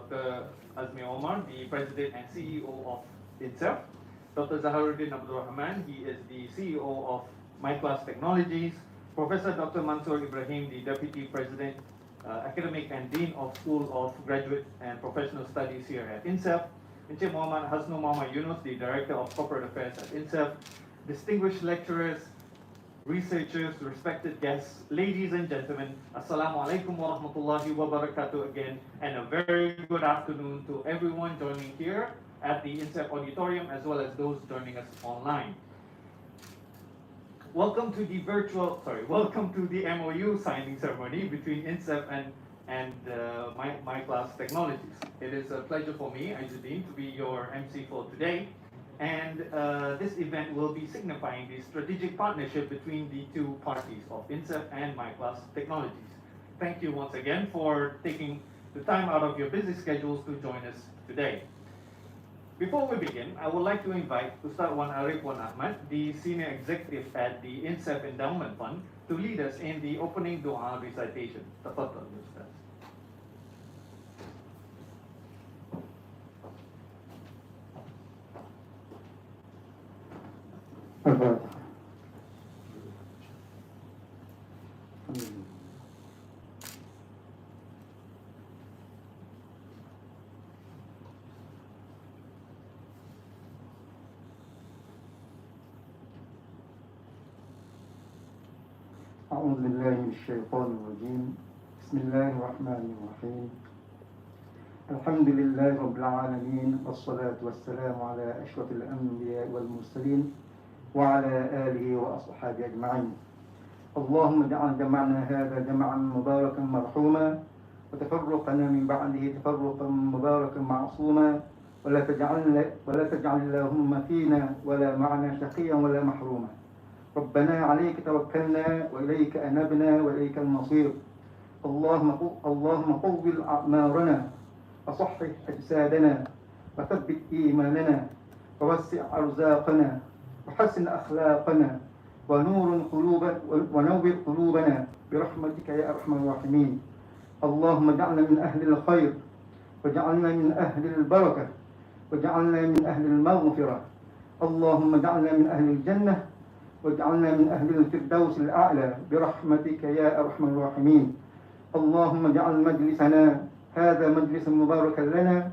Dr. Azmi Omar, the President and CEO of INCEIF. Dr. Zaharuddin Abdul Rahman, he is the CEO of MyClass Technologies. Professor Dr. Mansoor Ibrahim, the Deputy President, Academic and Dean of School of Graduate and Professional Studies here at INCEIF. Encik Muhammad Hasnul Muhammad Yunus, the Director of Corporate Affairs at INCEIF. Distinguished lecturers, researchers, respected guests, ladies and gentlemen, Assalamu alaikum wa rahmatullahi wa barakatuh again, and a very good afternoon to everyone joining here at the INCEIF auditorium as well as those joining us online. Welcome to the MoU signing ceremony between INCEIF and MyClass Technologies. It is a pleasure for me, Izzuddin, to be your MC for today. And this event will be signifying the strategic partnership between the two parties of INCEIF and MyClass Technologies. Thank you once again for taking the time out of your busy schedules to join us today. Before we begin, I would like to invite Ustaz Wan Arif Wan Ahmad, the Senior Executive at the INCEIF Endowment Fund, to lead us in the opening Doha recitation. Tafadhal, Ustaz. أعوذ بالله من الشيطان الرجيم بسم الله الرحمن الرحيم الحمد لله رب العالمين والصلاة والسلام على أشرف الأنبياء والمرسلين وعلى آله وأصحابه أجمعين اللهم اجعل جمعنا هذا جمعا مباركا مرحوما وتفرقنا من بعده تفرقا مباركا معصوما ولا تجعل اللهم فينا ولا معنا شقيا ولا محروما ربنا عليك توكلنا وإليك أنبنا وإليك المصير اللهم طول أعمارنا وصحح أجسادنا وثبت إيماننا ووسع أرزاقنا وحسن أخلاقنا ونور قلوبنا برحمتك يا أرحم الراحمين اللهم اجعلنا من أهل الخير واجعلنا من أهل البركة واجعلنا من أهل المغفرة اللهم اجعلنا من أهل الجنة واجعلنا من أهل الفردوس الأعلى برحمتك يا أرحم الراحمين اللهم اجعل مجلسنا هذا مجلسا مباركا لنا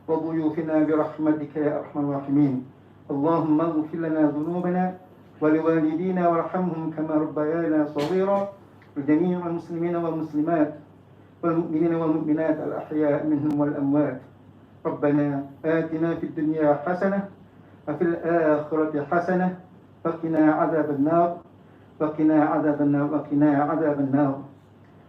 وضيوفنا برحمتك يا أرحم الراحمين اللهم اغفر لنا ذنوبنا ولوالدينا وارحمهم كما ربيانا صغيرا لجميع المسلمين والمسلمات والمؤمنين والمؤمنات الأحياء منهم والأموات ربنا آتنا في الدنيا حسنة وفي الآخرة حسنة وقنا عذاب النار وقنا عذاب النار وقنا عذاب النار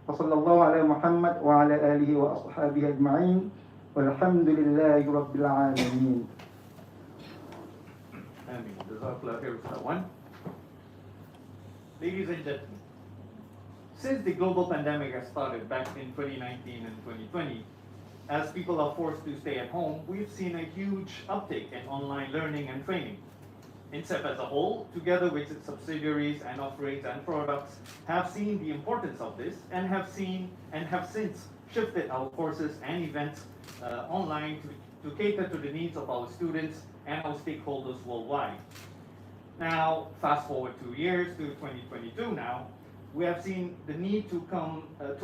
وصلى الله على محمد وعلى آله وأصحابه أجمعين والحمد لله رب العالمين. Ameen. Jazakallah khair, Ustaz Wan. Ladies and gentlemen, since the global pandemic has started back in 2019 and 2020, as people are forced to stay at home, we've seen a huge uptake in online learning and training. INCEIF as a whole, together with its subsidiaries and offerings and products, have seen the importance of this and have since shifted our courses and events online to cater to the needs of our students and our stakeholders worldwide. Now, fast forward 2 years to 2022 now, we have seen the need to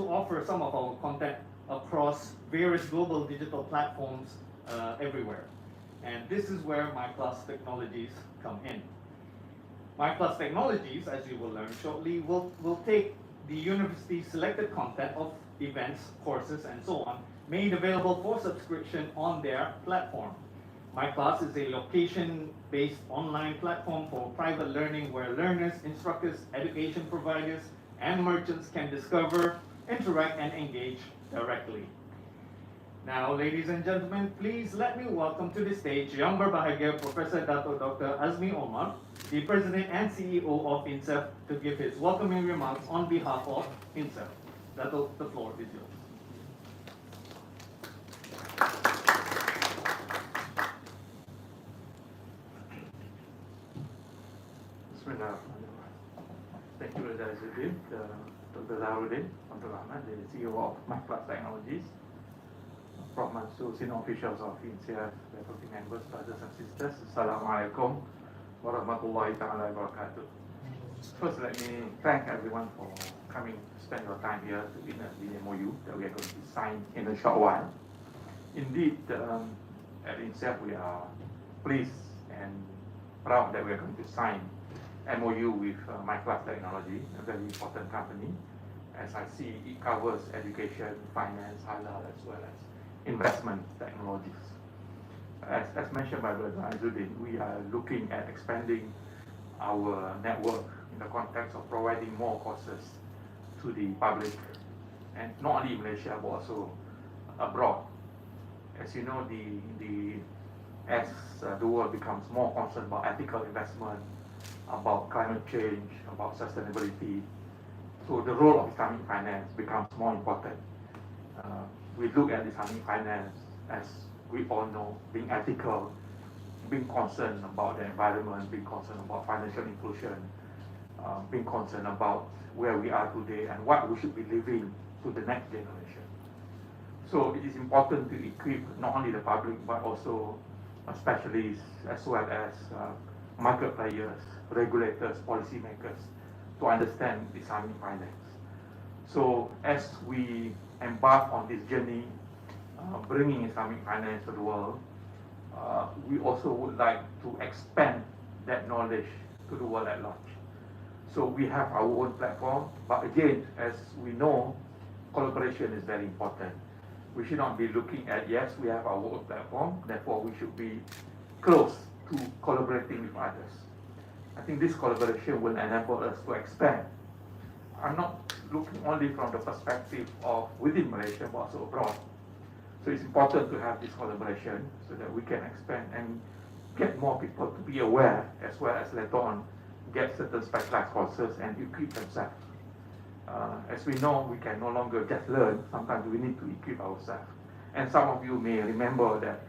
offer some of our content across various global digital platforms everywhere. And this is where MyClass Technologies come in. MyClass Technologies, as you will learn shortly, will take the university's selected content of events, courses, and so on, made available for subscription on their platform. MyClass is a location-based online platform for private learning where learners, instructors, education providers, and merchants can discover, interact, and engage directly. Now, ladies and gentlemen, please let me welcome to the stage Yang Berbahagia Professor Dr. Azmi Omar, the President and CEO of INCEIF, to give his welcoming remarks on behalf of INCEIF. Dato, the floor is yours. Thank you, Izzuddin, Dr. Zaharuddin Abdul Rahman, the CEO of MyClass Technologies. from us to senior officials of INCEIF, faculty members, brothers and sisters. Assalamualaikum warahmatullahi ta'ala wabarakatuh. First, let me thank everyone for coming to spend your time here to witness the MoU that we are going to sign in a short while. Indeed, at INCEIF we are pleased and proud that we are going to sign MoU with MyClass Technology, a very important company. As I see, it covers education, finance, halal, as well as investment technologies. As mentioned by Brother Azuddin, we are looking at expanding our network in the context of providing more courses to the public, and not only in Malaysia but also abroad. As you know, as the world becomes more concerned about ethical investment, about climate change, about sustainability, so the role of Islamic finance becomes more important. We look at Islamic finance as we all know, being ethical, being concerned about the environment, being concerned about financial inclusion, being concerned about where we are today and what we should be leaving to the next generation. So it is important to equip not only the public but also specialists as well as market players, regulators, policymakers to understand Islamic finance. So as we embark on this journey, bringing Islamic finance to the world, we also would like to expand that knowledge to the world at large. So we have our own platform, but again, as we know, collaboration is very important. We should not be looking at, yes, we have our own platform, therefore we should be close to collaborating with others. I think this collaboration will enable us to expand. I'm not looking only from the perspective of within Malaysia, but also abroad. So it's important to have this collaboration so that we can expand and get more people to be aware, as well as later on get certain specialized courses and equip themselves. As we know, we can no longer just learn, sometimes we need to equip ourselves. And some of you may remember that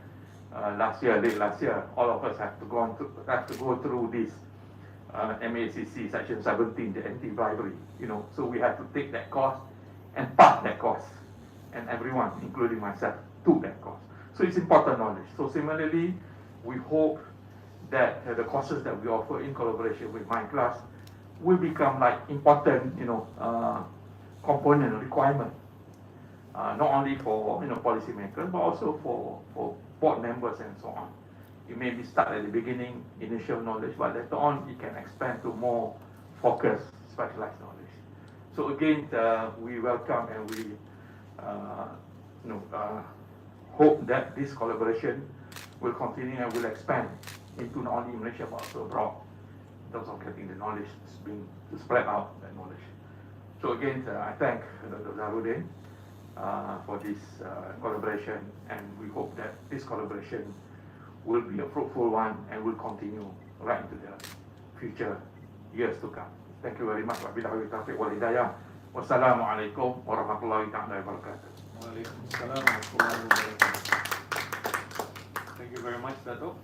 late last year, all of us have to go through this MACC section 17, the anti-bribery, so we have to take that course and pass that course, and everyone, including myself, took that course. So it's important knowledge. So similarly, we hope that the courses that we offer in collaboration with MyClass will become like important, component requirement, not only for policymakers but also for board members and so on. It may be start at the beginning, initial knowledge, but later on it can expand to more focused, specialized knowledge. So again, we welcome and we hope that this collaboration will continue and will expand into not only Malaysia but also abroad in terms of getting the knowledge to spread out that knowledge. So again, I thank Dr. Zahrudin for this collaboration, and we hope that this collaboration will be a fruitful one and will continue right into the future years to come. Thank you very much. Wabillahi taufiq wal hidayah. Wassalamualaikum warahmatullahi wabarakatuh. Waalaikumsalam warahmatullahi wabarakatuh. Thank you very much, Dato.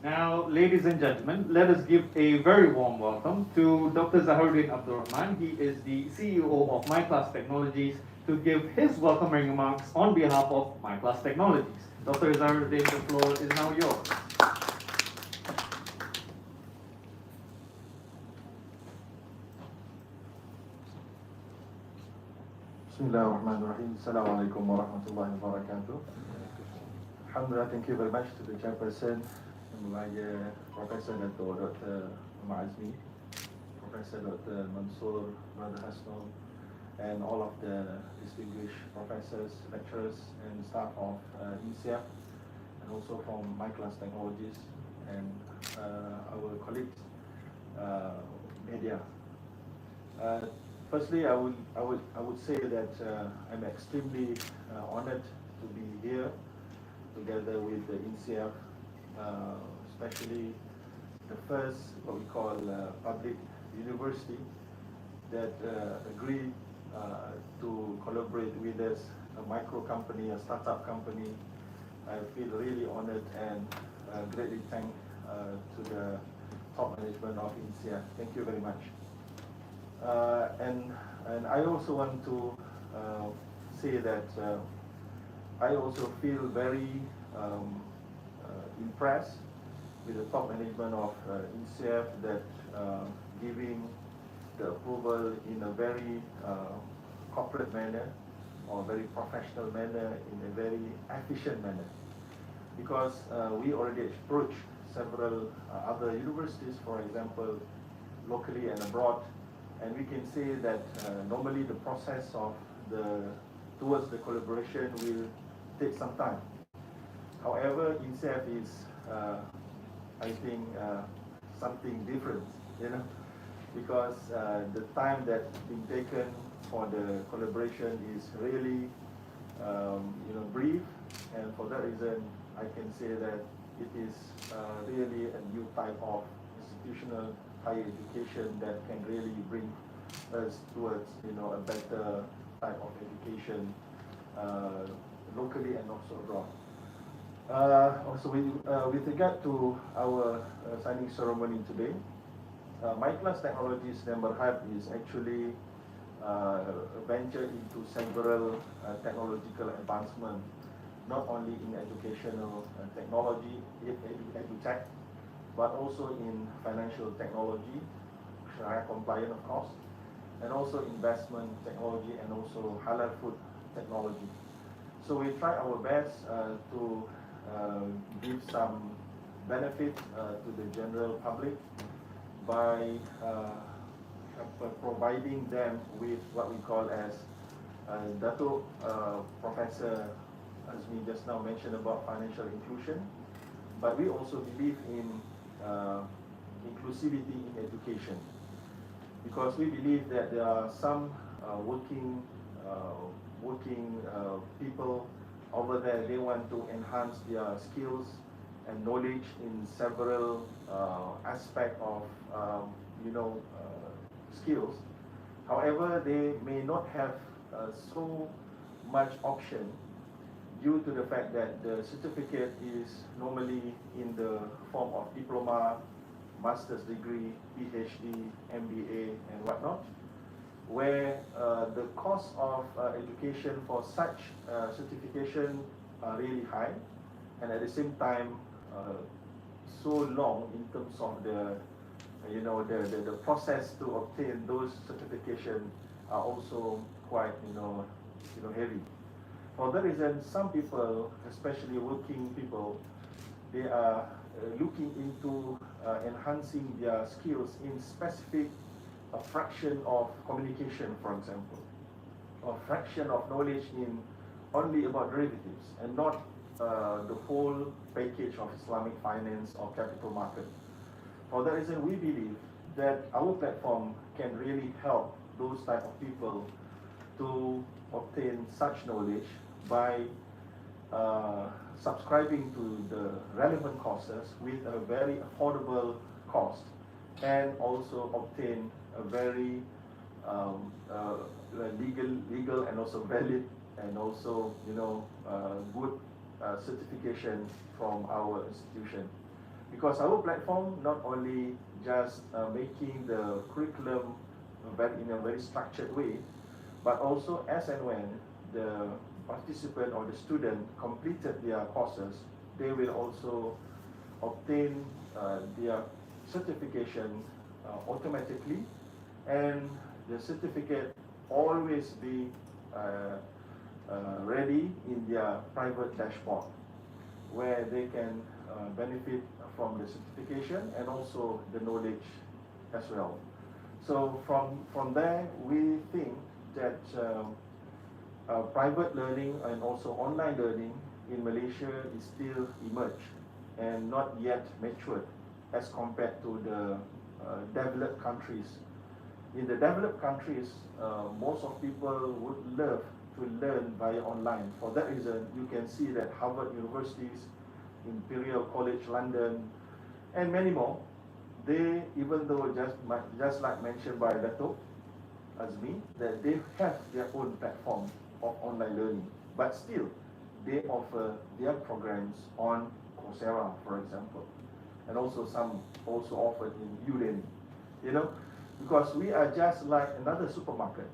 Now, ladies and gentlemen, let us give a very warm welcome to Dr. Zahrudin Abdul Rahman. He is the CEO of MyClass Technologies, to give his welcoming remarks on behalf of MyClass Technologies. Dr. Zahrudin, the floor is now yours. Bismillahirrahmanirrahim. Assalamualaikum warahmatullahi wabarakatuh. Alhamdulillah, thank you very much to the chairperson, Professor Dr. Azmi, Professor Dr. Mansoor, Brother Hasnul, and all of the distinguished professors, lecturers, and staff of INCEIF, and also from MyClass Technologies, and our colleagues, media. Firstly, I would say that I'm extremely honored to be here together with the INCEIF, especially the first what we call public university that agreed to collaborate with us, a micro company, a startup company. I feel really honored and greatly thank to the top management of INCEIF. Thank you very much. And I also want to say that I also feel very impressed with the top management of INCEIF that giving the approval in a very corporate manner or very professional manner, in a very efficient manner. Because we already approached several other universities, for example, locally and abroad, and we can say that normally the process of towards the collaboration will take some time. However, INCEIF is, I think, something different, because the time that's been taken for the collaboration is really, brief, and for that reason, I can say that it is really a new type of institutional higher education that can really bring us towards, a better type of education locally and also abroad. Also, with regard to our signing ceremony today, MyClass Technologies Neighborhood is actually venture into several technological advancement, not only in educational technology, edutech, but also in financial technology, Sharia compliant of course, and also investment technology and also halal food technology. So we try our best to give some benefit to the general public by providing them with what we call as Dato Professor Azmi just now mentioned about financial inclusion, but we also believe in inclusivity in education, because we believe that there are some working people over there. They want to enhance their skills and knowledge in several aspects of skills. However, they may not have so much option due to the fact that the certificate is normally in the form of diploma, master's degree, PhD, MBA, and whatnot, where the cost of education for such certification are really high, and at the same time so long in terms of the process to obtain those certification are also quite heavy. For that reason, some people, especially working people, they are looking into enhancing their skills in specific a fraction of communication, for example, or fraction of knowledge in only about derivatives and not the whole package of Islamic finance or capital market. For that reason, we believe that our platform can really help those type of people to obtain such knowledge by subscribing to the relevant courses with a very affordable cost, and also obtain a very legal and also valid and also good certification from our institution. Because our platform not only just making the curriculum in a very structured way, but also as and when the participant or the student completed their courses, they will also obtain their certification automatically, and the certificate always be ready in their private dashboard, where they can benefit from the certification and also the knowledge as well. So from there, we think that private learning and also online learning in Malaysia is still emerged and not yet matured as compared to the developed countries. In the developed countries, most of people would love to learn via online. For that reason, you can see that Harvard universities, Imperial College London, and many more, they, even though just like mentioned by Dato Azmi, that they have their own platform of online learning, but still they offer their programs on Coursera, for example, and also some also offered in Udemy, because we are just like another supermarket,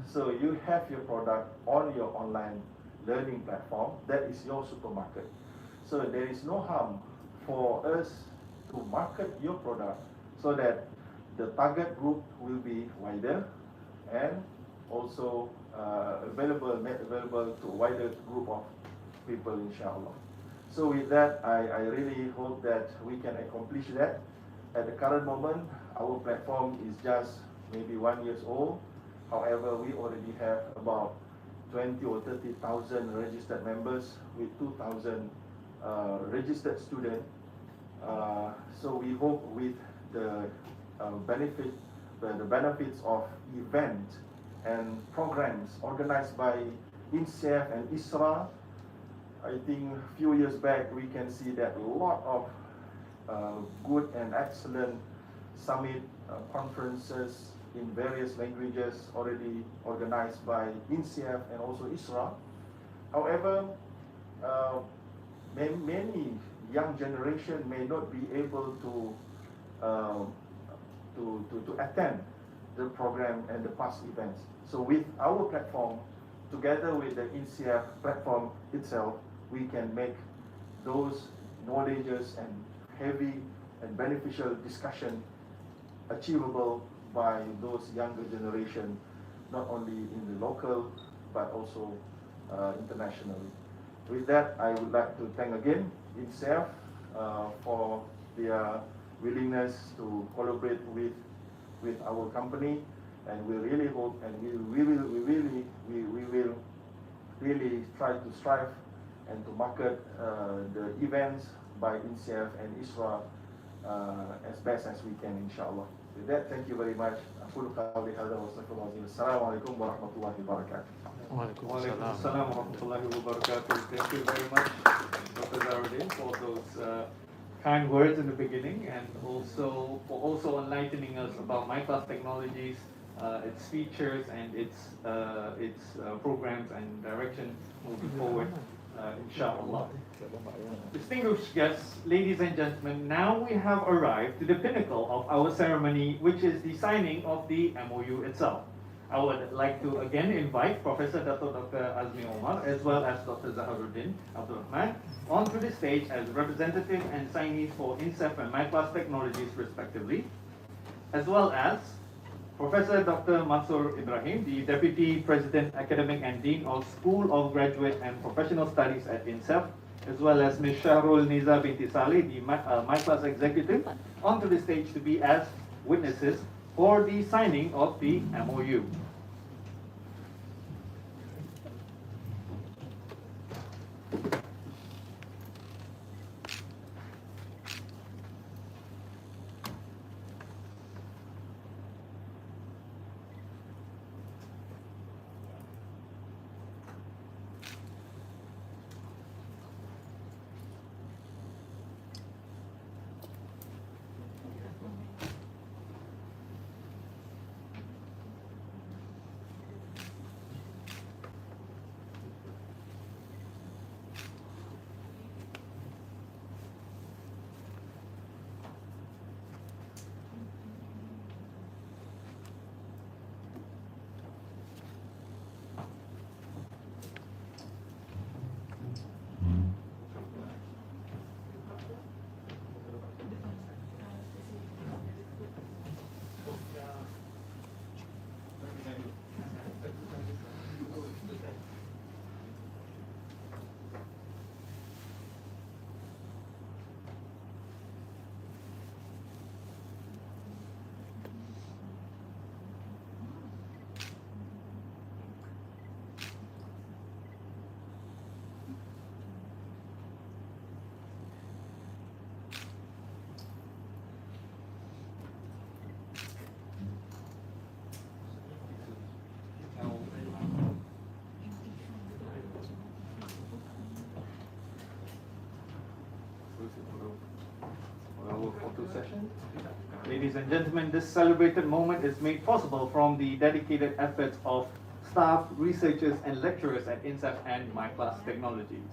so you have your product on your online learning platform, that is your supermarket. So there is no harm for us to market your product so that the target group will be wider and also available to a wider group of people, inshallah. So with that, I really hope that we can accomplish that. At the current moment, our platform is just maybe 1 year old. However, we already have about 20 or 30,000 registered members with 2,000 registered students. So we hope with the benefits of events and programs organized by INCEIF and ISRA. I think a few years back we can see that a lot of good and excellent summit conferences in various languages already organized by INCEIF and also ISRA. However, many young generation may not be able to attend the program and the past events. So with our platform, together with the INCEIF platform itself, we can make those knowledges and heavy and beneficial discussion achievable by those younger generation, not only in the local but also internationally. With that, I would like to thank again INCEIF for their willingness to collaborate with our company, and we really hope and we will really try to strive and to market the events by INCEIF and ISRA as best as we can, inshallah. With that, thank you very much. أقول قولي هذا وأستغفر الله العظيم. السلام عليكم ورحمة الله وبركاته. Waalaikumsalam warahmatullahi wabarakatuh. Thank you very much, Dr. Zaruddin, for those kind words in the beginning, and also for enlightening us about MyClass Technologies, its features and its programs and direction moving forward, inshallah. Distinguished guests, ladies and gentlemen, now we have arrived to the pinnacle of our ceremony, which is the signing of the MoU itself. I would like to again invite Professor Dr. Azmi Omar as well as Dr. Zaharuddin Abdul Rahman onto the stage as representative and signees for INCEIF and MyClass Technologies respectively, as well as Professor Dr. Mansur Ibrahim, the Deputy President, Academic and Dean of School of Graduate and Professional Studies at INCEIF, as well as Ms. Shahrul Niza binti Saleh, the MyClass Executive, onto the stage to be as witnesses for the signing of the MoU. Session. Ladies and gentlemen, this celebrated moment is made possible from the dedicated efforts of staff, researchers, and lecturers at INCEIF and MyClass Technologies.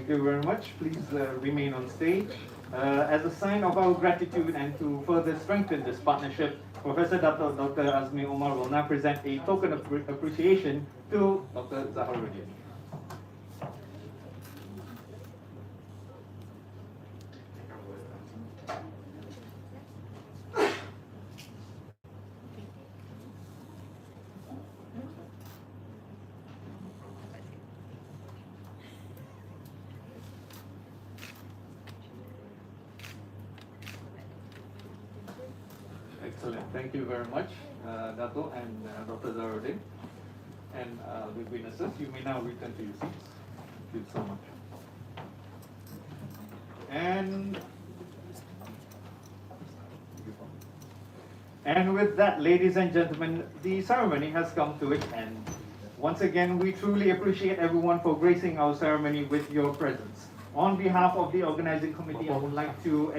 Thank you very much. Please remain on stage. As a sign of our gratitude and to further strengthen this partnership, Professor Dr. Azmi Omar will now present a token of appreciation to Dr. Zaharuddin. Excellent. Thank you very much, Dato and Dr. Zaharuddin. And the witnesses, you may now return to your seats. Thank you so much. And with that, ladies and gentlemen, the ceremony has come to its end. Once again, we truly appreciate everyone for gracing our ceremony with your presence. On behalf of the organizing committee, I would like to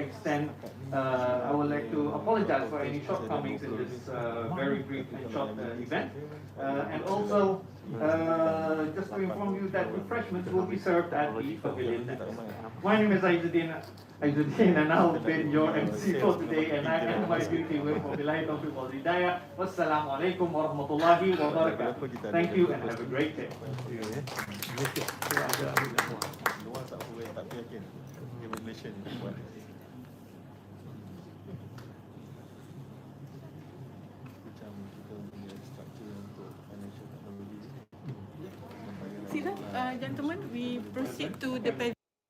apologize for any shortcomings in this very brief and short event. And also, just to inform you that refreshments will be served at the pavilion next. My name is Aizuddin, and I've been your MC for today, and I end my duty with Wabillahi Taufiq wal Hidayah. Wassalamu alaikum warahmatullahi wabarakatuh. Thank you and have a great day. Luar tak boleh, tak yakin. Dia Malaysia ni buat. Macam kita punya structure untuk financial technology. Gentlemen, we proceed to the